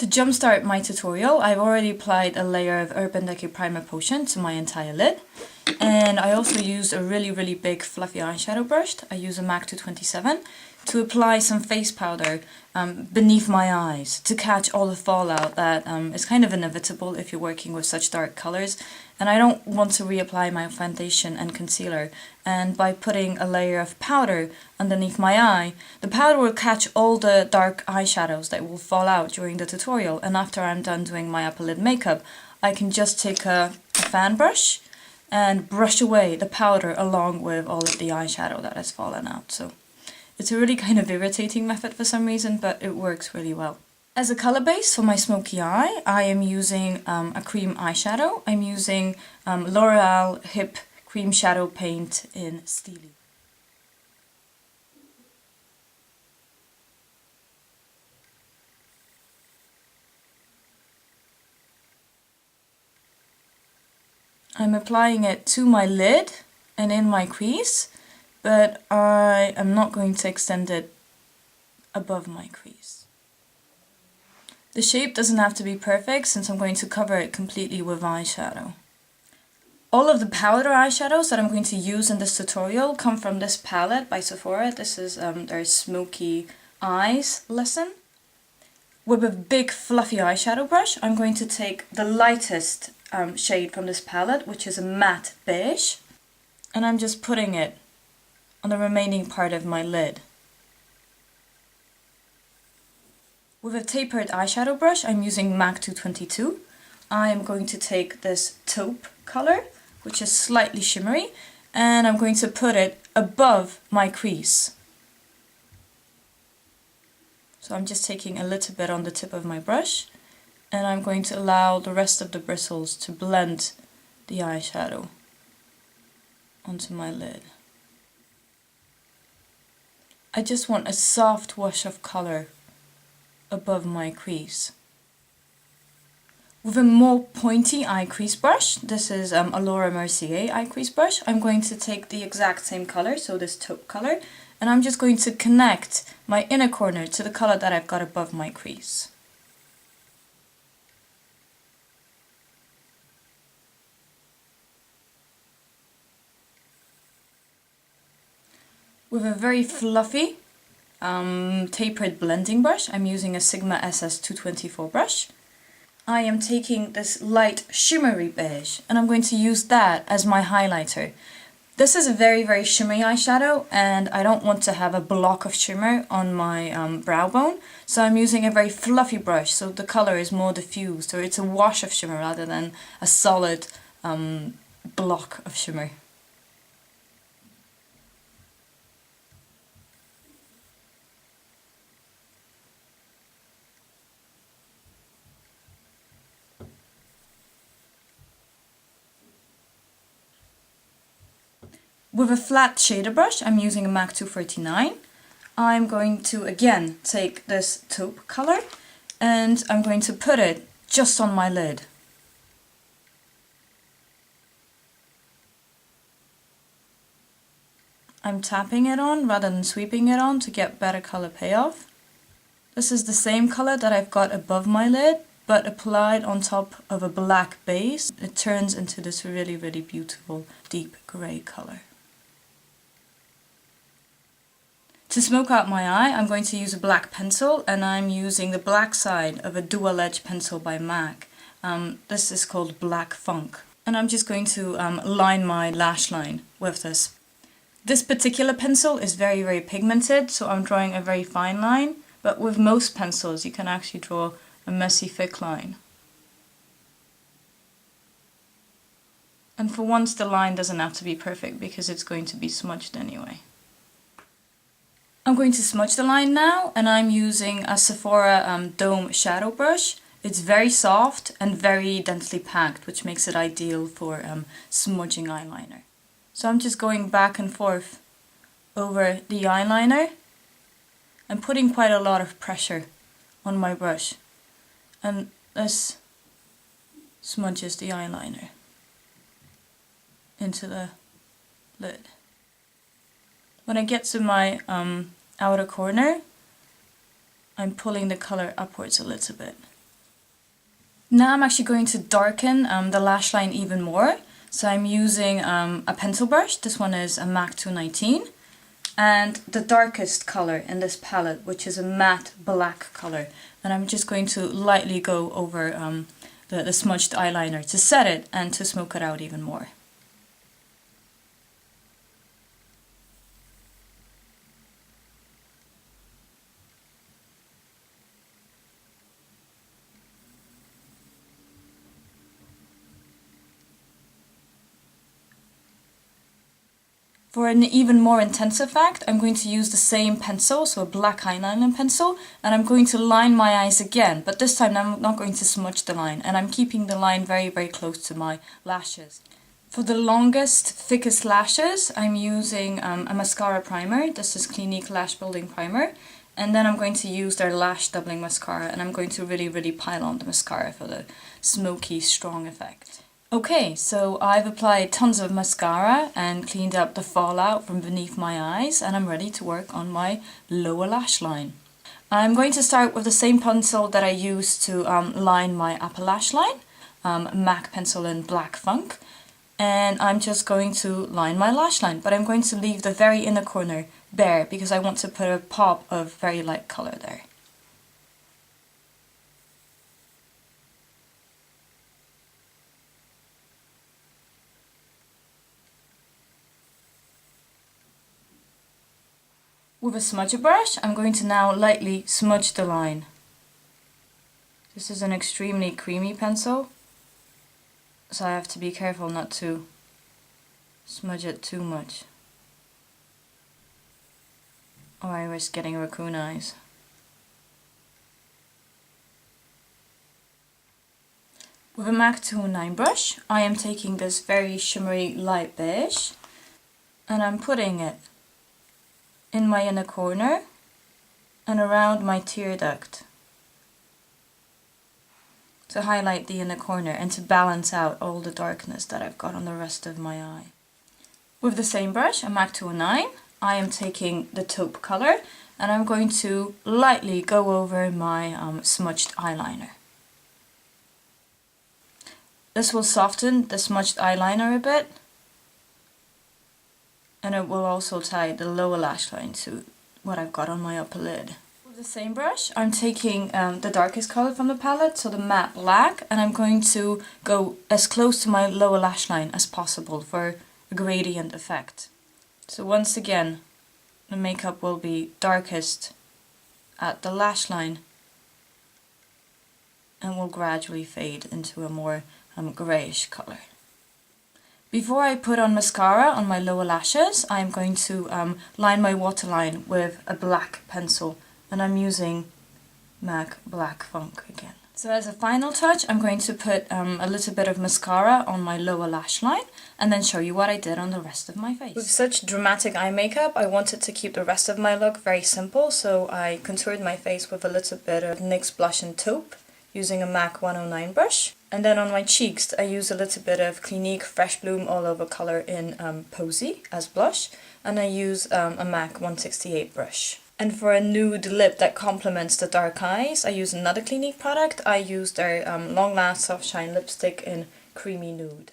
To jumpstart my tutorial, I've already applied a layer of Urban Decay Primer Potion to my entire lid. And I also used a really big fluffy eyeshadow brush. I use a MAC 227 to apply some face powder beneath my eyes to catch all the fallout that is kind of inevitable if you're working with such dark colors. And I don't want to reapply my foundation and concealer. And by putting a layer of powder underneath my eye, the powder will catch all the dark eyeshadows that will fall out during the tutorial. And after I'm done doing my upper lid makeup, I can just take a fan brush and brush away the powder along with all of the eyeshadow that has fallen out. So it's a really kind of irritating method for some reason, but it works really well. As a color base for my smoky eye, I am using a cream eyeshadow. I'm using L'Oreal Hip Cream Shadow Paint in Steely. I'm applying it to my lid and in my crease, but I am not going to extend it above my crease. The shape doesn't have to be perfect since I'm going to cover it completely with eyeshadow. All of the powder eyeshadows that I'm going to use in this tutorial come from this palette by Sephora. This is their Smoky Eyes lesson. With a big fluffy eyeshadow brush, I'm going to take the lightest shade from this palette, which is a matte beige, and I'm just putting it on the remaining part of my lid. With a tapered eyeshadow brush, I'm using MAC 222. I am going to take this taupe color, which is slightly shimmery, and I'm going to put it above my crease. So I'm just taking a little bit on the tip of my brush, and I'm going to allow the rest of the bristles to blend the eyeshadow onto my lid. I just want a soft wash of color above my crease. With a more pointy eye crease brush, this is a Laura Mercier eye crease brush, I'm going to take the exact same color, so this taupe color, and I'm just going to connect my inner corner to the color that I've got above my crease. With a very fluffy tapered blending brush, I'm using a Sigma SS224 brush. I am taking this light shimmery beige and I'm going to use that as my highlighter. This is a very shimmery eyeshadow and I don't want to have a block of shimmer on my brow bone, so I'm using a very fluffy brush so the color is more diffused, or it's a wash of shimmer rather than a solid block of shimmer. With a flat shader brush, I'm using a MAC 239. I'm going to again take this taupe color and I'm going to put it just on my lid. I'm tapping it on rather than sweeping it on to get better color payoff. This is the same color that I've got above my lid, but applied on top of a black base. It turns into this really beautiful deep grey color. To smoke out my eye, I'm going to use a black pencil, and I'm using the black side of a dual edge pencil by MAC. This is called Black Funk. And I'm just going to line my lash line with this. This particular pencil is very pigmented, so I'm drawing a very fine line, but with most pencils you can actually draw a messy thick line. And for once the line doesn't have to be perfect because it's going to be smudged anyway. I'm going to smudge the line now, and I'm using a Sephora Dome Shadow Brush. It's very soft and very densely packed, which makes it ideal for smudging eyeliner. So I'm just going back and forth over the eyeliner and putting quite a lot of pressure on my brush. And this smudges the eyeliner into the lid. When I get to my outer corner, I'm pulling the color upwards a little bit Now I'm actually going to darken the lash line even more. So I'm using a pencil brush. This one is a MAC 219. And the darkest color in this palette, which is a matte black color. And I'm just going to lightly go over the smudged eyeliner to set it and to smoke it out even more. For an even more intense effect, I'm going to use the same pencil, so a black eyeliner pencil, and I'm going to line my eyes again, but this time I'm not going to smudge the line, and I'm keeping the line very, very close to my lashes. For the longest, thickest lashes, I'm using a mascara primer. This is Clinique Lash Building Primer, and then I'm going to use their Lash Doubling Mascara, and I'm going to really, really pile on the mascara for the smoky, strong effect. Okay, so I've applied tons of mascara and cleaned up the fallout from beneath my eyes, and I'm ready to work on my lower lash line. I'm going to start with the same pencil that I used to line my upper lash line, MAC pencil in Black Funk, and I'm just going to line my lash line, but I'm going to leave the very inner corner bare because I want to put a pop of very light color there. With a smudger brush, I'm going to now lightly smudge the line. This is an extremely creamy pencil, so I have to be careful not to smudge it too much, or I risk getting raccoon eyes. With a MAC 209 brush, I am taking this very shimmery light beige, and I'm putting it in my inner corner and around my tear duct to highlight the inner corner and to balance out all the darkness that I've got on the rest of my eye. With the same brush, a MAC 209, I am taking the taupe color and I'm going to lightly go over my smudged eyeliner. This will soften the smudged eyeliner a bit, and it will also tie the lower lash line to what I've got on my upper lid. With the same brush, I'm taking the darkest color from the palette, so the matte black, and I'm going to go as close to my lower lash line as possible for a gradient effect. So once again, the makeup will be darkest at the lash line and will gradually fade into a more greyish color. Before I put on mascara on my lower lashes, I'm going to line my waterline with a black pencil, and I'm using MAC Black Funk again. So as a final touch, I'm going to put a little bit of mascara on my lower lash line and then show you what I did on the rest of my face. With such dramatic eye makeup, I wanted to keep the rest of my look very simple, so I contoured my face with a little bit of NYX blush and taupe using a MAC 109 brush. And then on my cheeks, I use a little bit of Clinique Fresh Bloom All Over Color in Posy as blush, and I use a MAC 168 brush. And for a nude lip that complements the dark eyes, I use another Clinique product. I use their Long Last Soft Shine Lipstick in Creamy Nude.